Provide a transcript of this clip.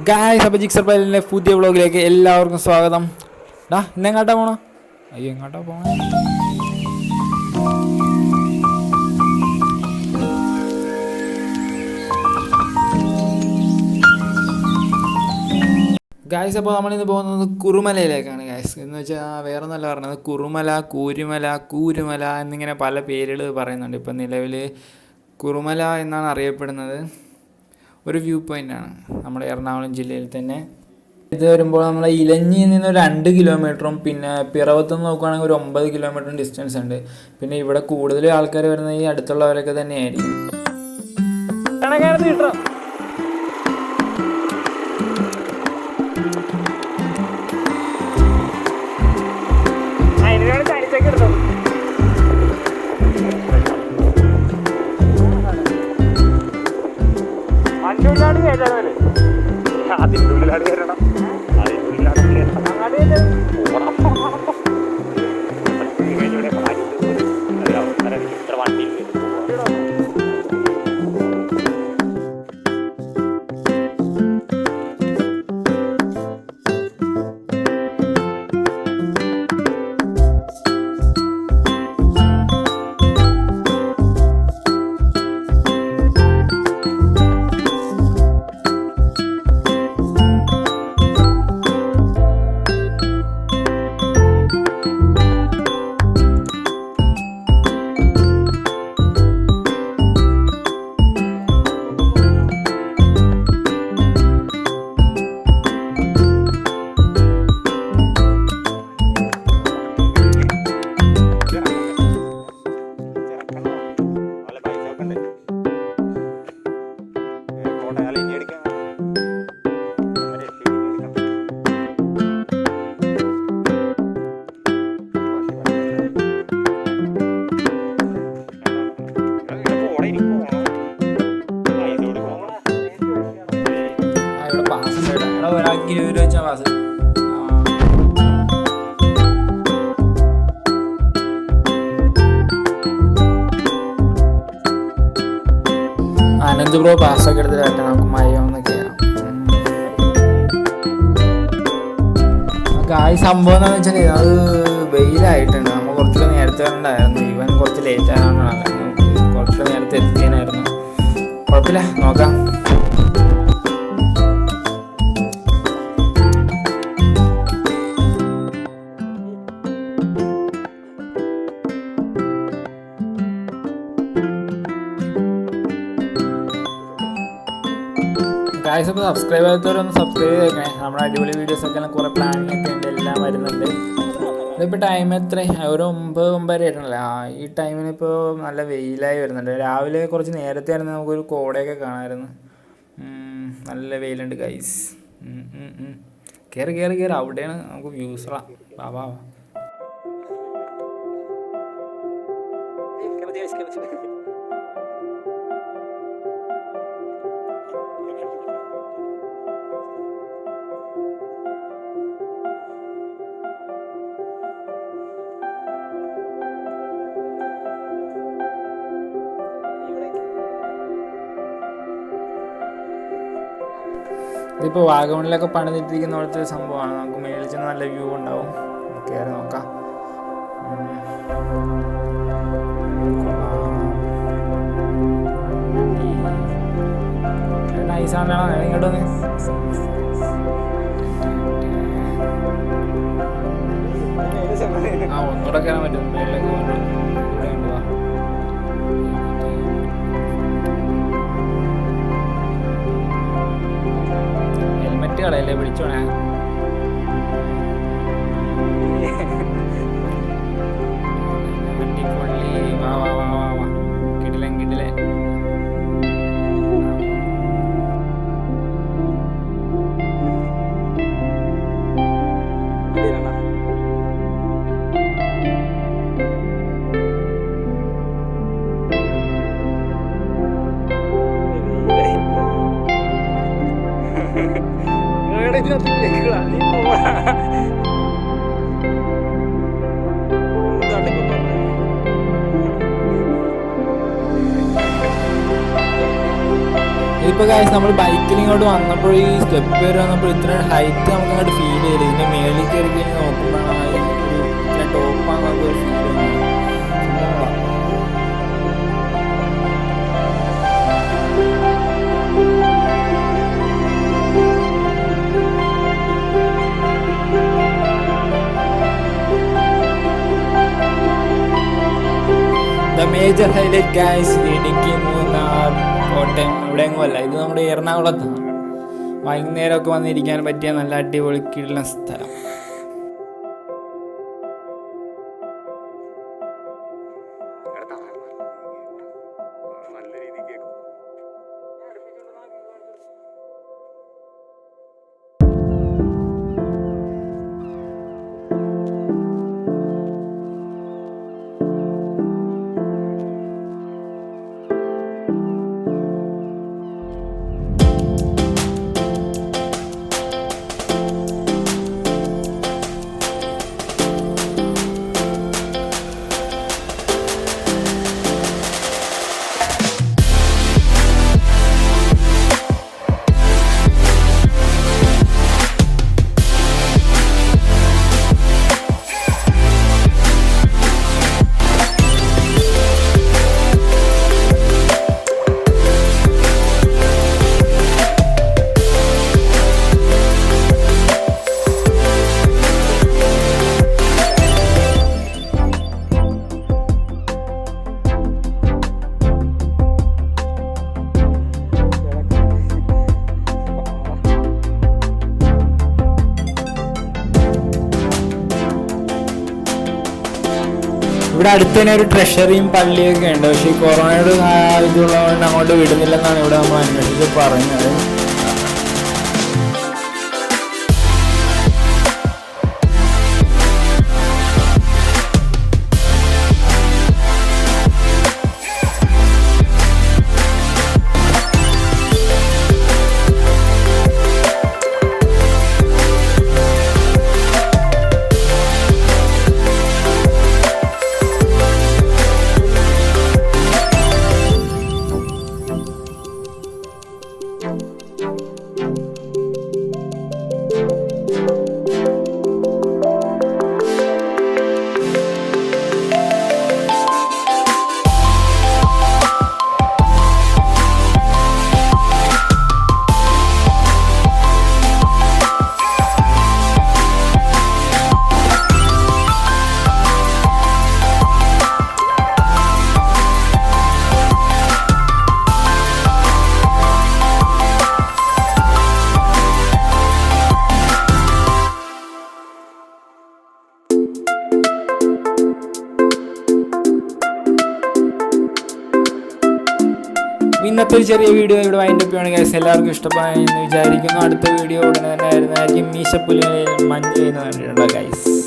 Guys, അപ്പോൾ Gixxer പൈലിൻ്റെ പുതിയ വ്ളോഗിലേക്ക് എല്ലാവർക്കും സ്വാഗതം. ഇന്നെങ്ങോട്ടാ പോണോ? അയ്യോ, എങ്ങോട്ടാ പോണോ? ഗായ്സ്, അപ്പോൾ നമ്മളിന്ന് പോകുന്നത് കുറുമലയിലേക്കാണ്. ഗായ്സ് എന്ന് വെച്ചാൽ വേറെ ഒന്നല്ല പറഞ്ഞത്, കുറുമല, കൂരുമല എന്നിങ്ങനെ പല പേരുകൾ പറയുന്നുണ്ട്. ഇപ്പം നിലവിൽ കുറുമല എന്നാണ് അറിയപ്പെടുന്നത്. ഒരു വ്യൂ പോയിൻ്റാണ് നമ്മുടെ എറണാകുളം ജില്ലയിൽ തന്നെ. ഇത് വരുമ്പോൾ നമ്മൾ ഇലഞ്ഞിയിൽ നിന്ന് 2 കിലോമീറ്ററും പിന്നെ പിറവത്ത് നിന്ന് നോക്കുകയാണെങ്കിൽ ഒരു 9 കിലോമീറ്ററും ഡിസ്റ്റൻസ് ഉണ്ട്. പിന്നെ ഇവിടെ കൂടുതൽ ആൾക്കാർ വരുന്നത് ഈ അടുത്തുള്ളവരൊക്കെ തന്നെയായിരിക്കും. ഒരാൾക്ക് 20 രൂപ വെച്ചാൽ പാസ്. അനന്ത് ബ്രോ പാസ്സൊക്കെ എടുത്തിട്ട് നമുക്ക് മയൊന്ന് കയറാം. ഈ സംഭവം എന്താണെന്ന് വെച്ചാൽ അത് വെയിലായിട്ടുണ്ട്. നമ്മൾ കുറച്ചുകൂടെ നേരത്തെ വരണ്ടായിരുന്നു. ഇവൻ കുറച്ച് ലേറ്റ് ആയതുകൊണ്ടാണ്. നമുക്ക് കുറച്ചുകൂടെ നേരത്തെ എത്തിക്കാനായിരുന്നു. കുഴപ്പമില്ല, നോക്കാം. ഗായ്സ്, അപ്പോൾ സബ്സ്ക്രൈബ് ചെയ്യാത്തവരൊന്ന് സബ്സ്ക്രൈബ് ചെയ്തേക്കണേ. നമ്മുടെ അടിപൊളി വീഡിയോസൊക്കെ കുറേ പ്ലാനിങ് ഒക്കെ ഉണ്ട്, എല്ലാം വരുന്നുണ്ട്. ഇതിപ്പോൾ ടൈം എത്ര? ഒരു 9-9:30 ആയിട്ടുണ്ടല്ലോ. ഈ ടൈമിനിപ്പോൾ നല്ല വെയിലായി വരുന്നുണ്ട്. രാവിലെ കുറച്ച് നേരത്തെ ആയിരുന്നു നമുക്കൊരു കോടയൊക്കെ കാണാമായിരുന്നു. നല്ല വെയിലുണ്ട് ഗൈസ്. കയറി അവിടെയാണ് നമുക്ക് വ്യൂസുള്ള. വാ. ഇതിപ്പോൾ വാഗമണിലൊക്കെ പണിതിട്ടിരിക്കുന്ന പോലത്തെ സംഭവമാണ്. നമുക്ക് മേളിൽ ചെന്ന് നല്ല വ്യൂ ഉണ്ടാവും. കയറി നോക്കാം. നൈസാണല്ലോ. ഇങ്ങോട്ട് വന്നേ. ഒന്നുകൂടെ കയറാൻ പറ്റും. മേളിലേക്ക് പോകാൻ കളയല്ലേ, പിടിച്ചോണേ. അടിപൊളി. വാ. കിടിലൻ. ഇപ്പോൾ ഗൈസ് നമ്മൾ ബൈക്കിൽ ഇങ്ങോട്ട് വന്നപ്പോൾ ഈ സ്റ്റെപ്പ് കയറി വന്നപ്പോൾ ഇത്ര ഹൈറ്റ് നമുക്ക് അങ്ങോട്ട് ഫീൽ ചെയ്യില്ല. ഇതിൻ്റെ മേളിൽ കയറി കഴിഞ്ഞ് നോക്കുമ്പോഴാണ് ഒരു ഇത്ര ടോപ്പാണെന്നൊക്കെ ഒരു ഫീൽ ചെയ്യുന്നത്. Major highlight guys, Idukki, Munnar, Kottayam, എവിടെയെങ്കിലും അല്ല, ഇത് നമ്മുടെ എറണാകുളത്താണ്. വൈകുന്നേരമൊക്കെ വന്നിരിക്കാൻ പറ്റിയ നല്ല അടിപൊളിക്കുള്ള സ്ഥലം. ഇവിടെ അടുത്ത് തന്നെ ഒരു ട്രഷറിയും പള്ളിയൊക്കെ ഉണ്ട്. പക്ഷേ ഈ കൊറോണയുടെ ഇതുള്ളതുകൊണ്ട് അങ്ങോട്ട് വിടുന്നില്ലെന്നാണ് ഇവിടെ നമ്മൾ അന്വേഷിച്ച് പറഞ്ഞത്. ഇന്നത്തെ ഒരു ചെറിയ വീഡിയോ ഇവിടെ വൈൻഡ് അപ്പ് ചെയ്യണം ഗൈസ്. എല്ലാവർക്കും ഇഷ്ടമായി എന്ന് വിചാരിക്കുന്നു. അടുത്ത വീഡിയോ ഉടനെ തന്നെ ആയിരുന്നായിരിക്കും. മീശപ്പുലിയിൽ മഞ്ഞ് ചെയ്യുന്ന കണ്ടിട്ടുണ്ടോ ഗൈസ്?